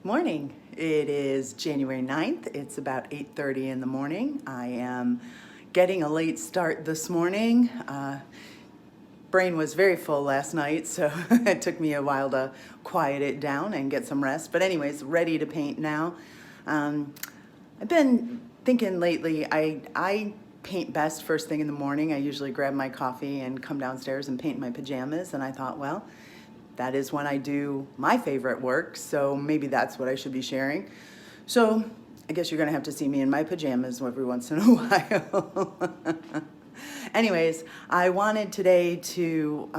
Morning. It is January 9th. It's about 8:30 in the morning. I am getting a late start this morning. Brain was very full last night, so it took me a while to quiet it down and get some rest. But anyways, ready to paint now. I've been thinking lately, I paint best first thing in the morning. I usually grab my coffee and come downstairs and paint in my pajamas, and I thought, well, that is when I do my favorite work, so maybe that's what I should be sharing. So I guess you're gonna have to see me in my pajamas every once in a while. Anyways, I wanted today to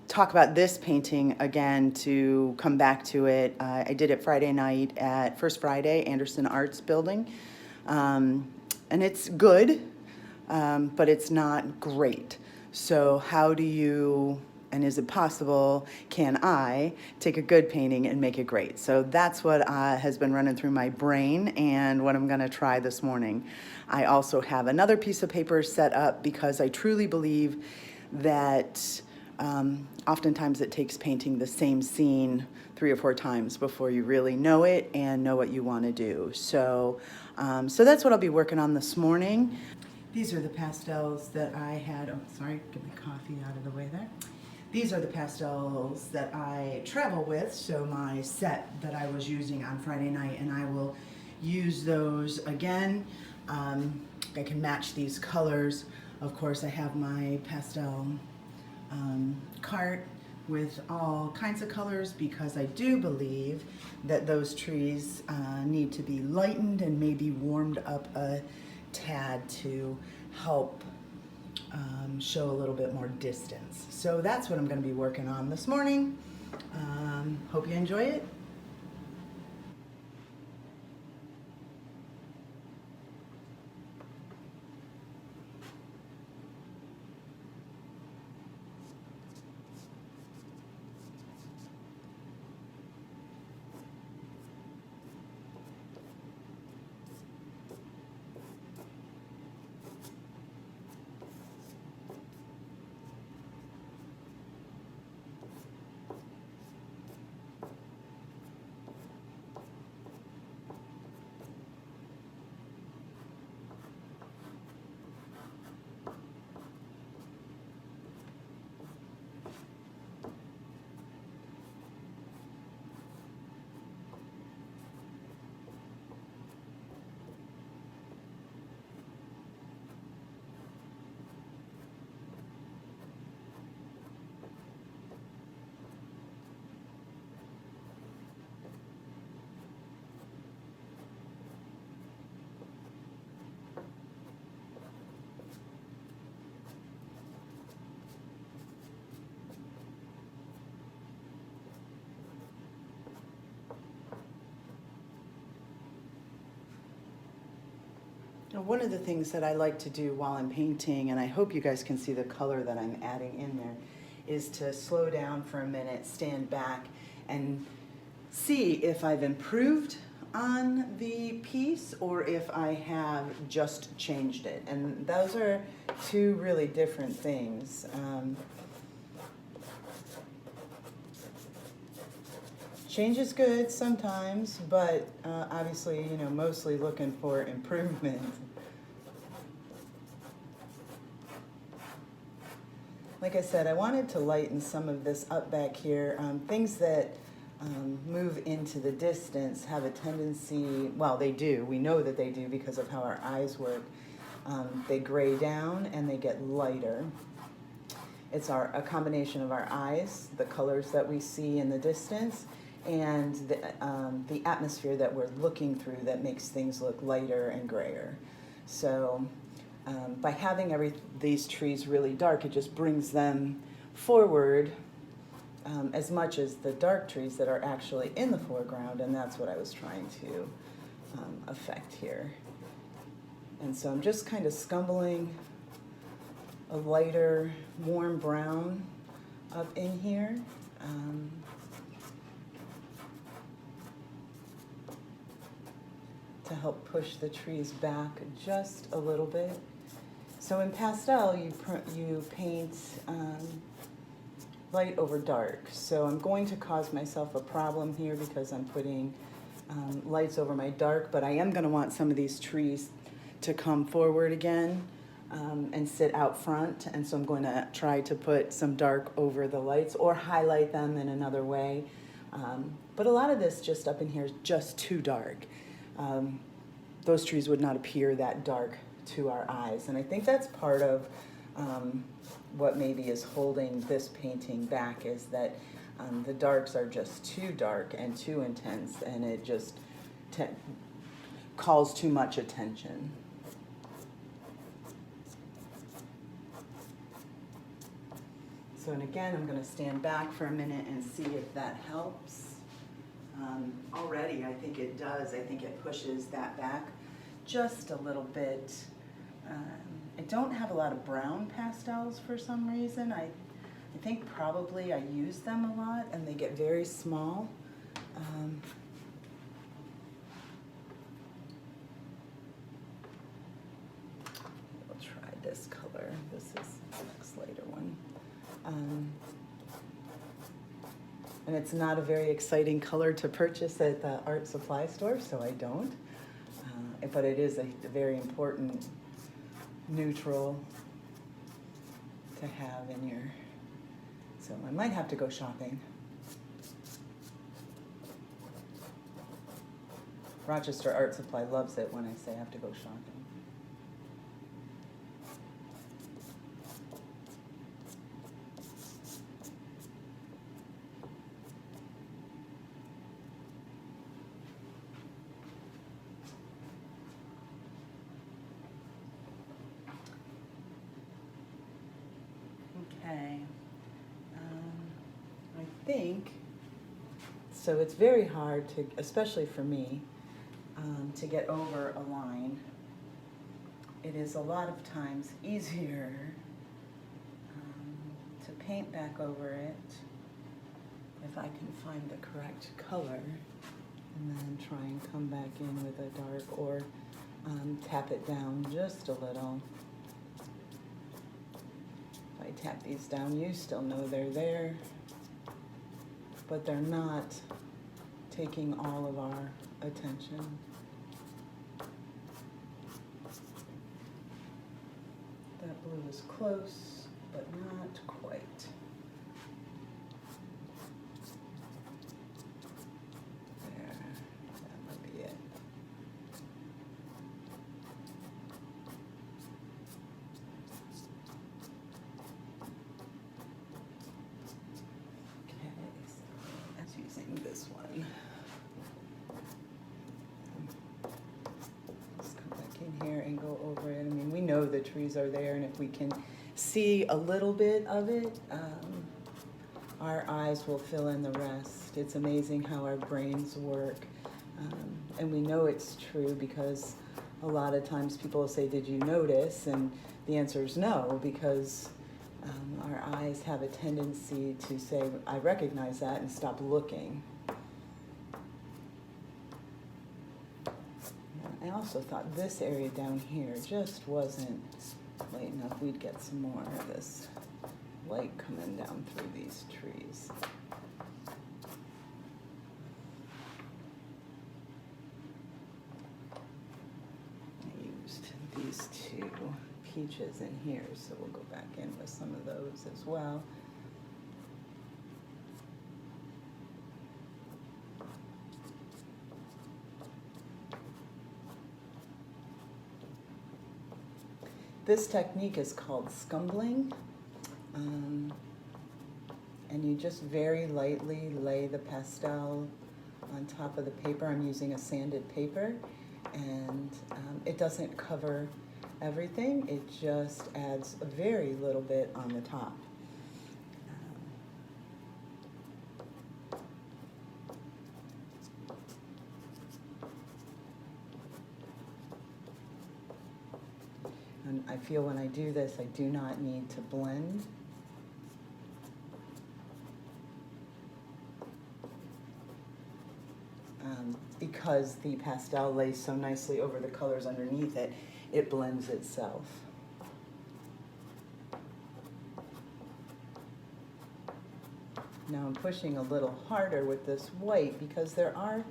talk about this painting again, to come back to it. I did it Friday night at First Friday, Anderson Arts Building. And it's good, but it's not great. So how do you, and is it possible, can I take a good painting and make it great? So that's what has been running through my brain and what I'm gonna try this morning. I also have another piece of paper set up because I truly believe that oftentimes it takes painting the same scene 3 or 4 times before you really know it and know what you wanna do. So, so that's what I'll be working on this morning. These are the pastels that I had, oh sorry, get my coffee out of the way there. These are the pastels that I travel with, so my set that I was using on Friday night, and I will use those again. I can match these colors. Of course, I have my pastel cart with all kinds of colors because I do believe that those trees need to be lightened and maybe warmed up a tad to help show a little bit more distance. So that's what I'm going to be working on this morning. Hope you enjoy it. One of the things that I like to do while I'm painting, and I hope you guys can see the color that I'm adding in there, is to slow down for a minute, stand back, and see if I've improved on the piece or if I have just changed it. And those are two really different things. Change is good sometimes, but obviously, you know, mostly looking for improvement. Like I said, I wanted to lighten some of this up back here. Things that move into the distance have a tendency, well, they do. We know that they do because of how our eyes work. They gray down and they get lighter. It's a combination of our eyes, the colors that we see in the distance, and the atmosphere that we're looking through that makes things look lighter and grayer. So by having these trees really dark, it just brings them forward as much as the dark trees that are actually in the foreground, and that's what I was trying to affect here. And so I'm just kind of scumbling a lighter, warm brown up in here. To help push the trees back just a little bit. So in pastel, you paint light over dark. So I'm going to cause myself a problem here because I'm putting lights over my dark, but I am going to want some of these trees to come forward again and sit out front. And so I'm going to try to put some dark over the lights or highlight them in another way. But a lot of this just up in here is just too dark. Those trees would not appear that dark to our eyes. And I think that's part of what maybe is holding this painting back, is that the darks are just too dark and too intense, and it just calls too much attention. So, and again, I'm going to stand back for a minute and see if that helps. Already, I think it does. I think it pushes that back just a little bit. I don't have a lot of brown pastels for some reason. I think probably I use them a lot and they get very small. We'll try this color. This is the next later one. And it's not a very exciting color to purchase at the art supply store, so I don't. But it is a very important neutral to have in your, so I might have to go shopping. Rochester Art Supply loves it when I say I have to go shopping. Okay, I think, so it's very hard to, especially for me, to get over a line. It is a lot of times easier to paint back over it if I can find the correct color, and then try and come back in with a dark, or tap it down just a little. If I tap these down, you still know they're there, but they're not taking all of our attention. That blue is close, but not quite. There, that might be it. Okay, so that's using this one. In here and go over it. I mean, we know the trees are there, and if we can see a little bit of it, our eyes will fill in the rest. It's amazing how our brains work, and we know it's true because a lot of times people will say, did you notice? And the answer is no, because our eyes have a tendency to say, I recognize that, and stop looking. I also thought this area down here just wasn't light enough. We'd get some more of this light coming down through these trees. I used these two peaches in here, so we'll go back in with some of those as well. This technique is called scumbling, and you just very lightly lay the pastel on top of the paper. I'm using a sanded paper, and it doesn't cover everything, it just adds a very little bit on the top. And I feel when I do this, I do not need to blend. Because the pastel lays so nicely over the colors underneath it, it blends itself. Now I'm pushing a little harder with this white because there are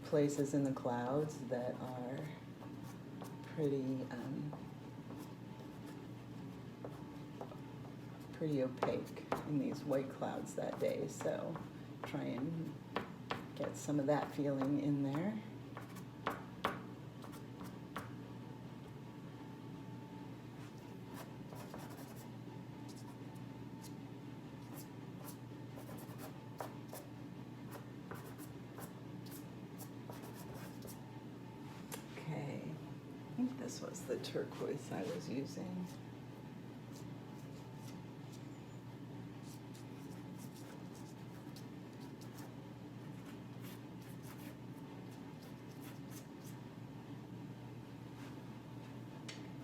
places in the clouds that are pretty opaque in these white clouds that day. So try and get some of that feeling in there. I think this was the turquoise I was using.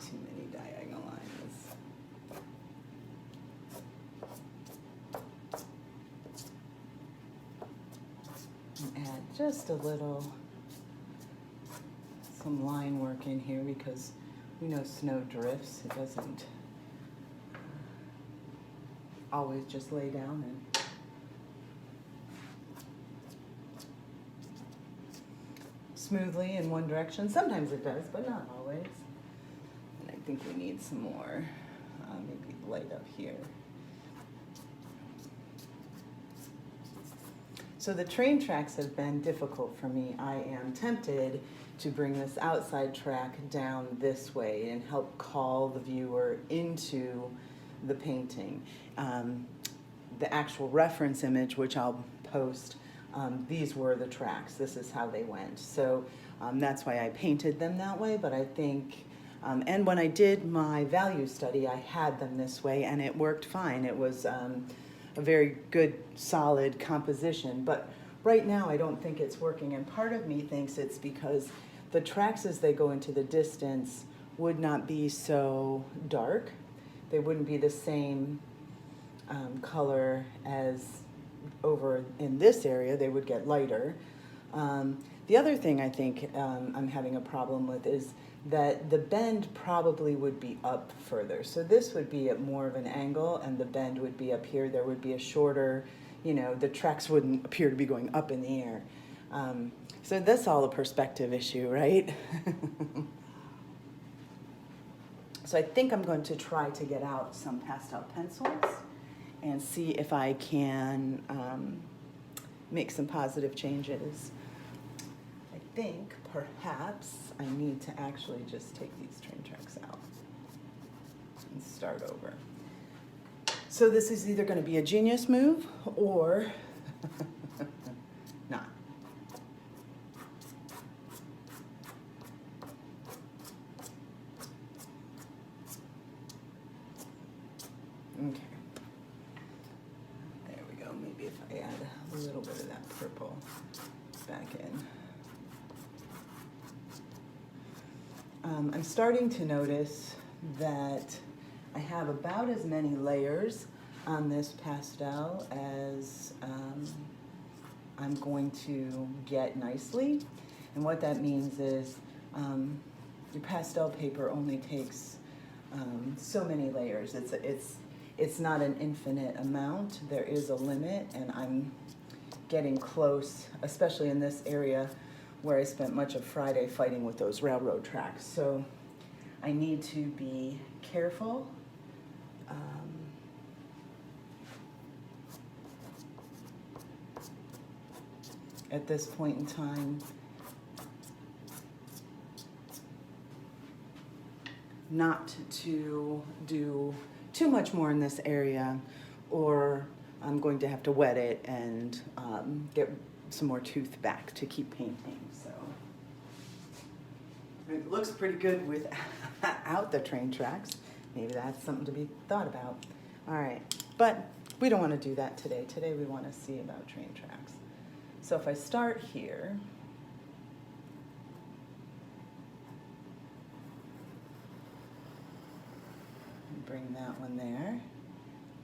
Too many diagonal lines. And add just a little some line work in here because we know snow drifts. It doesn't always just lay down and smoothly in one direction. Sometimes it does, but not always. And I think we need some more, maybe light up here. So the train tracks have been difficult for me. I am tempted to bring this outside track down this way and help call the viewer into the painting. The actual reference image, which I'll post, these were the tracks. This is how they went. So that's why I painted them that way, but I think, and when I did my value study, I had them this way and it worked fine. It was a very good, solid composition, but right now I don't think it's working, and part of me thinks it's because the tracks as they go into the distance would not be so dark. They wouldn't be the same color as over in this area. They would get lighter. The other thing I think I'm having a problem with is that the bend probably would be up further. So this would be at more of an angle and the bend would be up here. There would be a shorter, you know, the tracks wouldn't appear to be going up in the air. So that's all a perspective issue, right? So I think I'm going to try to get out some pastel pencils and see if I can make some positive changes. I think perhaps I need to actually just take these train tracks out and start over. So this is either going to be a genius move or not. Okay. There we go. Maybe if I add a little bit of that purple back in. I'm starting to notice that I have about as many layers on this pastel as I'm going to get nicely. And what that means is your pastel paper only takes so many layers. It's not an infinite amount. There is a limit, and I'm getting close, especially in this area where I spent much of Friday fighting with those railroad tracks. So I need to be careful. At this point in time, not to do too much more in this area, or I'm going to have to wet it and get some more tooth back to keep painting. So it looks pretty good without the train tracks. Maybe that's something to be thought about. All right, but we don't want to do that today. Today we want to see about train tracks. So if I start here, bring that one there,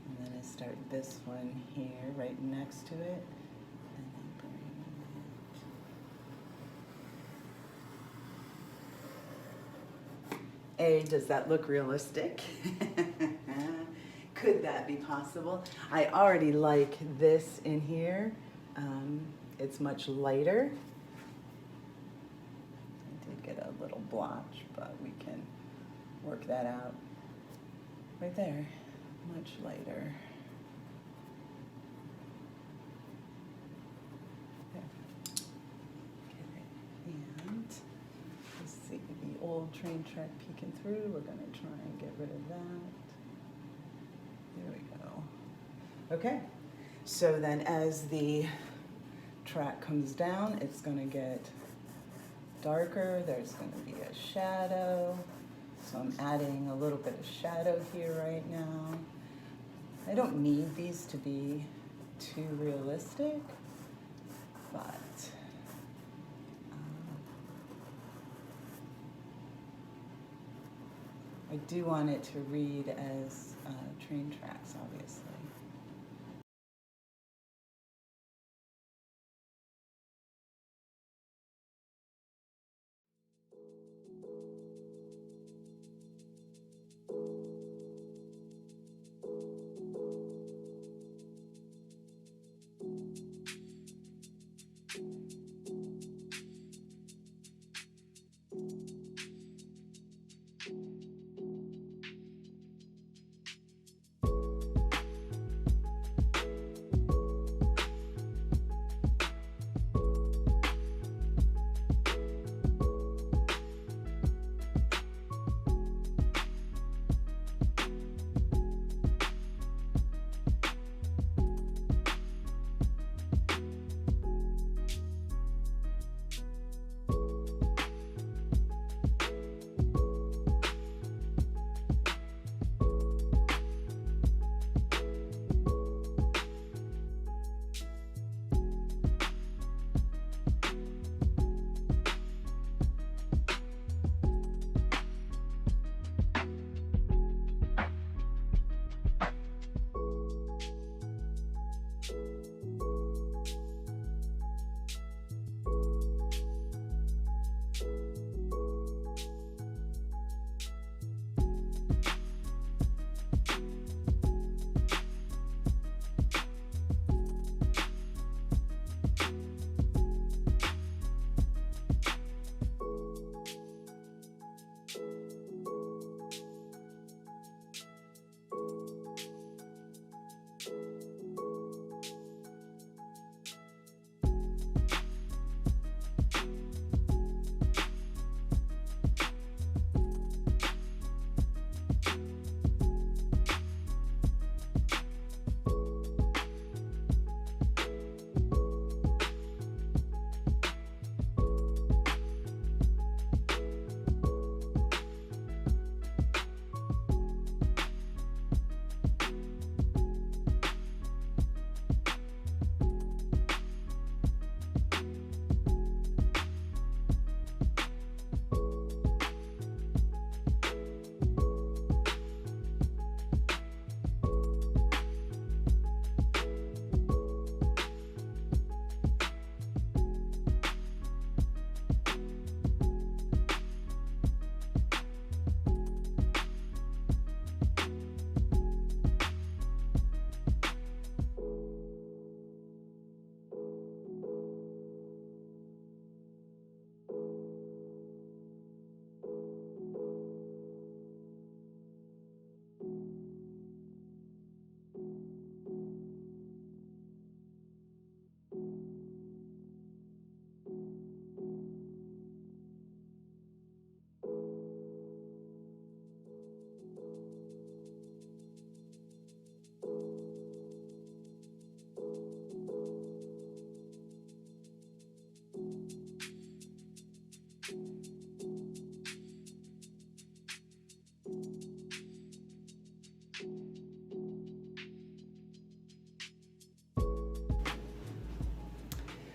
and then I start this one here right next to it, and then bring it. Does that look realistic? Could that be possible? I already like this in here. It's much lighter. I did get a little blotch, but we can work that out. Right there, much lighter. And let's see, the old train track peeking through. We're going to try and get rid of that. There we go. Okay, so then as the track comes down, it's going to get darker. There's going to be a shadow. So I'm adding a little bit of shadow here right now. I don't need these to be too realistic, but I do want it to read as train tracks, obviously.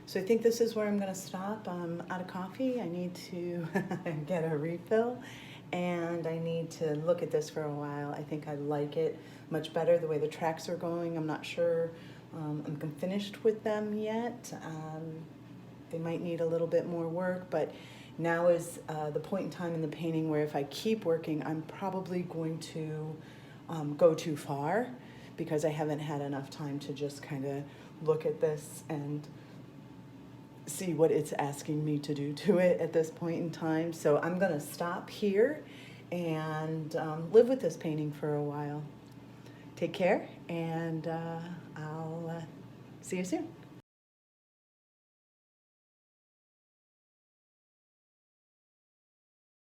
So I think this is where I'm going to stop. I'm out of coffee. I need to get a refill, and I need to look at this for a while. I think I like it much better the way the tracks are going. I'm not sure I'm finished with them yet. They might need a little bit more work, but now is the point in time in the painting where if I keep working, I'm probably going to go too far, because I haven't had enough time to just kind of look at this and see what it's asking me to do to it at this point in time. So I'm going to stop here and live with this painting for a while. Take care, and I'll see you soon.